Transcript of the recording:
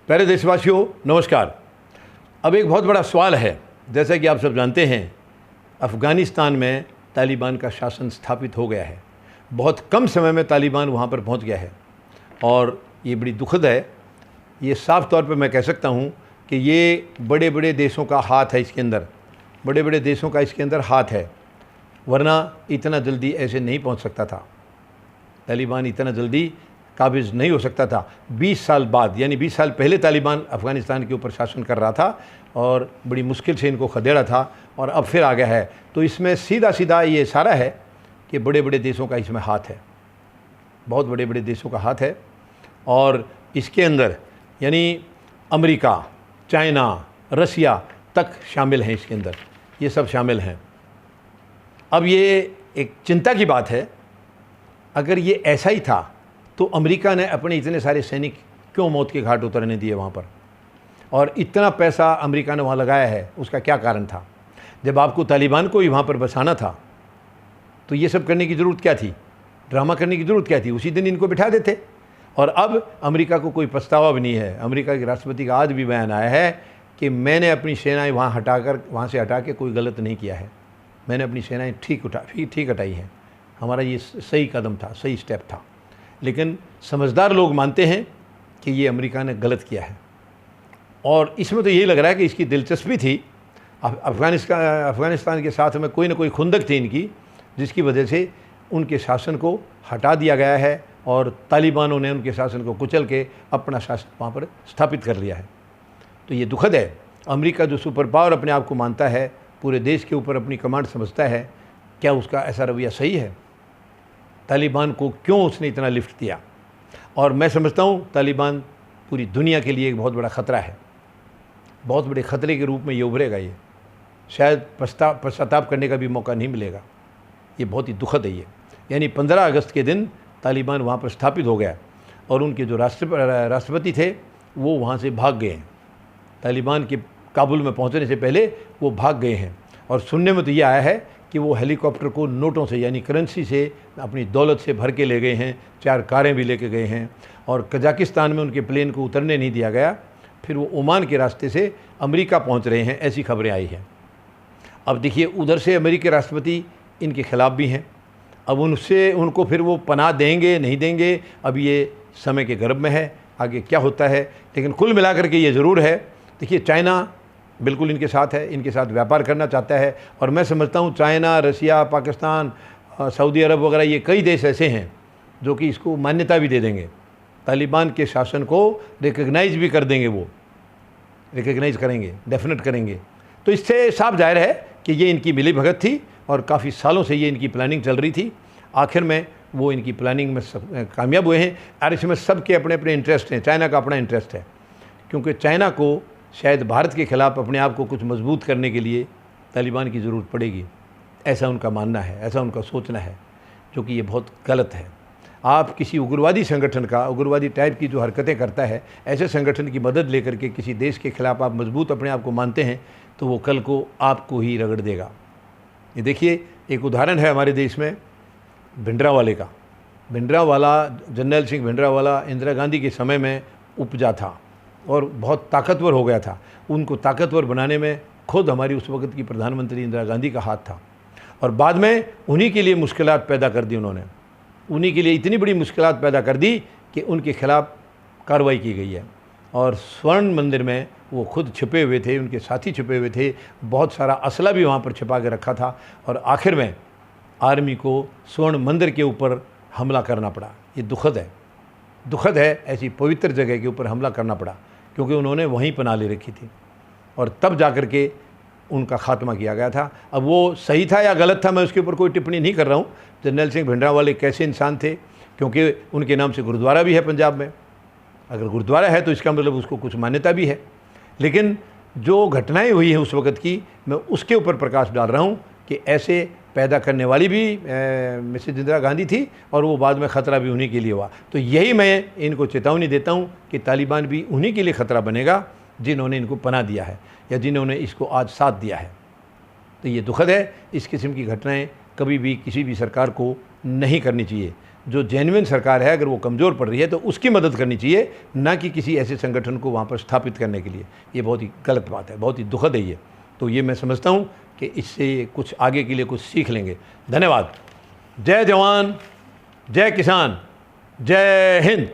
प्यारे देशवासियों, नमस्कार। अब एक बहुत बड़ा सवाल है। जैसा कि आप सब जानते हैं, अफ़गानिस्तान में तालिबान का शासन स्थापित हो गया है। बहुत कम समय में तालिबान वहाँ पर पहुँच गया है और ये बड़ी दुखद है। ये साफ तौर पर मैं कह सकता हूँ कि ये बड़े बड़े देशों का हाथ है इसके अंदर, बड़े बड़े देशों का इसके अंदर हाथ है, वरना इतना जल्दी ऐसे नहीं पहुँच सकता था। तालिबान इतना जल्दी काबिज़ नहीं हो सकता था। 20 साल बाद, यानी 20 साल पहले तालिबान अफ़गानिस्तान के ऊपर शासन कर रहा था और बड़ी मुश्किल से इनको खदेड़ा था और अब फिर आ गया है। तो इसमें सीधा सीधा ये इशारा है कि बड़े बड़े देशों का इसमें हाथ है, बहुत बड़े बड़े देशों का हाथ है। और इसके अंदर यानी अमेरिका, चाइना, रसिया तक शामिल हैं इसके अंदर, ये सब शामिल हैं। अब ये एक चिंता की बात है, अगर ये ऐसा ही था तो अमेरिका ने अपने इतने सारे सैनिक क्यों मौत के घाट उतरने दिए वहाँ पर, और इतना पैसा अमेरिका ने वहाँ लगाया है, उसका क्या कारण था? जब आपको तालिबान को ही वहाँ पर बसाना था तो ये सब करने की ज़रूरत क्या थी? ड्रामा करने की ज़रूरत क्या थी? उसी दिन इनको बिठा देते। और अब अमेरिका को कोई पछतावा भी नहीं है। अमेरिका के राष्ट्रपति का आज भी बयान आया है कि मैंने अपनी सेनाएँ वहाँ से हटा के कोई गलत नहीं किया है, मैंने अपनी सेनाएँ ठीक हटाई हैं, हमारा ये सही कदम था, सही स्टेप था। लेकिन समझदार लोग मानते हैं कि ये अमेरिका ने गलत किया है और इसमें तो यही लग रहा है कि इसकी दिलचस्पी थी। अफ़गानिस्तान के साथ में कोई ना कोई खुंदक थी इनकी, जिसकी वजह से उनके शासन को हटा दिया गया है और तालिबानों ने उनके शासन को कुचल के अपना शासन वहाँ पर स्थापित कर लिया है। तो ये दुखद है। अमेरिका जो सुपर पावर अपने आप को मानता है, पूरे देश के ऊपर अपनी कमांड समझता है, क्या उसका ऐसा रवैया सही है? तालिबान को क्यों उसने इतना लिफ्ट दिया? और मैं समझता हूँ तालिबान पूरी दुनिया के लिए एक बहुत बड़ा ख़तरा है, बहुत बड़े ख़तरे के रूप में ये उभरेगा। ये शायद पश्चाताप करने का भी मौका नहीं मिलेगा। ये बहुत ही दुखद है ये। यानी 15 अगस्त के दिन तालिबान वहाँ पर स्थापित हो गया और उनके जो राष्ट्रपति थे वो वहाँ से भाग गए हैं। तालिबान के काबुल में पहुँचने से पहले वो भाग गए हैं और सुनने में तो ये आया है कि वो हेलीकॉप्टर को नोटों से यानी करेंसी से अपनी दौलत से भर के ले गए हैं, 4 कारें भी लेके गए हैं और कजाकिस्तान में उनके प्लेन को उतरने नहीं दिया गया। फिर वो ओमान के रास्ते से अमेरिका पहुंच रहे हैं, ऐसी खबरें आई हैं। अब देखिए, उधर से अमेरिकी राष्ट्रपति इनके ख़िलाफ़ भी हैं। अब उनको फिर वो पनाह देंगे नहीं देंगे, अब ये समय के गर्भ में है, आगे क्या होता है। लेकिन कुल मिलाकर के ये ज़रूर है, देखिए चाइना बिल्कुल इनके साथ है, इनके साथ व्यापार करना चाहता है। और मैं समझता हूँ चाइना, रसिया, पाकिस्तान, सऊदी अरब वगैरह ये कई देश ऐसे हैं जो कि इसको मान्यता भी दे देंगे, तालिबान के शासन को रिकग्नाइज़ भी कर देंगे, वो रिकग्नाइज़ करेंगे, डेफिनेट करेंगे। तो इससे साफ जाहिर है कि ये इनकी मिली भगत थी और काफ़ी सालों से ये इनकी प्लानिंग चल रही थी। आखिर में वो इनकी प्लानिंग में कामयाब हुए हैं। और इसमें सबके अपने अपने इंटरेस्ट हैं। चाइना का अपना इंटरेस्ट है, क्योंकि चाइना को शायद भारत के ख़िलाफ़ अपने आप को कुछ मजबूत करने के लिए तालिबान की ज़रूरत पड़ेगी, ऐसा उनका मानना है, ऐसा उनका सोचना है, जो कि ये बहुत गलत है। आप किसी उग्रवादी संगठन का, उग्रवादी टाइप की जो हरकतें करता है, ऐसे संगठन की मदद लेकर के किसी देश के ख़िलाफ़ आप मजबूत अपने आप को मानते हैं तो वो कल को आपको ही रगड़ देगा। ये देखिए, एक उदाहरण है हमारे देश में भिंडरावाले का। भिंडरावाला, जनरल सिंह भिंडरावाला इंदिरा गांधी के समय में उपजा था और बहुत ताकतवर हो गया था। उनको ताकतवर बनाने में खुद हमारी उस वक्त की प्रधानमंत्री इंदिरा गांधी का हाथ था और बाद में उन्हीं के लिए मुश्किलात पैदा कर दी उन्होंने। उन्हीं के लिए इतनी बड़ी मुश्किलात पैदा कर दी कि उनके खिलाफ़ कार्रवाई की गई है। और स्वर्ण मंदिर में वो खुद छिपे हुए थे, उनके साथी छिपे हुए थे, बहुत सारा असला भी वहाँ पर छिपा के रखा था और आखिर में आर्मी को स्वर्ण मंदिर के ऊपर हमला करना पड़ा। ये दुखद है, दुखद है, ऐसी पवित्र जगह के ऊपर हमला करना पड़ा क्योंकि उन्होंने वहीं पनाह ले रखी थी और तब जा कर के उनका खात्मा किया गया था। अब वो सही था या गलत था, मैं उसके ऊपर कोई टिप्पणी नहीं कर रहा हूँ। जनरल सिंह भिंडरावाले कैसे इंसान थे, क्योंकि उनके नाम से गुरुद्वारा भी है पंजाब में। अगर गुरुद्वारा है तो इसका मतलब उसको कुछ मान्यता भी है। लेकिन जो घटनाएं हुई हैं उस वक़्त की, मैं उसके ऊपर प्रकाश डाल रहा हूँ कि ऐसे पैदा करने वाली भी मिसेज इंदिरा गांधी थी और वो बाद में ख़तरा भी उन्हीं के लिए हुआ। तो यही मैं इनको चेतावनी देता हूँ कि तालिबान भी उन्हीं के लिए ख़तरा बनेगा जिन्होंने इनको पनाह दिया है या जिन्होंने इसको आज साथ दिया है। तो ये दुखद है। इस किस्म की घटनाएं कभी भी किसी भी सरकार को नहीं करनी चाहिए। जो जेन्युइन सरकार है अगर वो कमज़ोर पड़ रही है तो उसकी मदद करनी चाहिए, ना कि किसी ऐसे संगठन को वहाँ पर स्थापित करने के लिए। ये बहुत ही गलत बात है, बहुत ही दुखद है ये। तो ये मैं समझता हूँ कि इससे कुछ आगे के लिए कुछ सीख लेंगे। धन्यवाद। जय जवान, जय किसान, जय हिंद।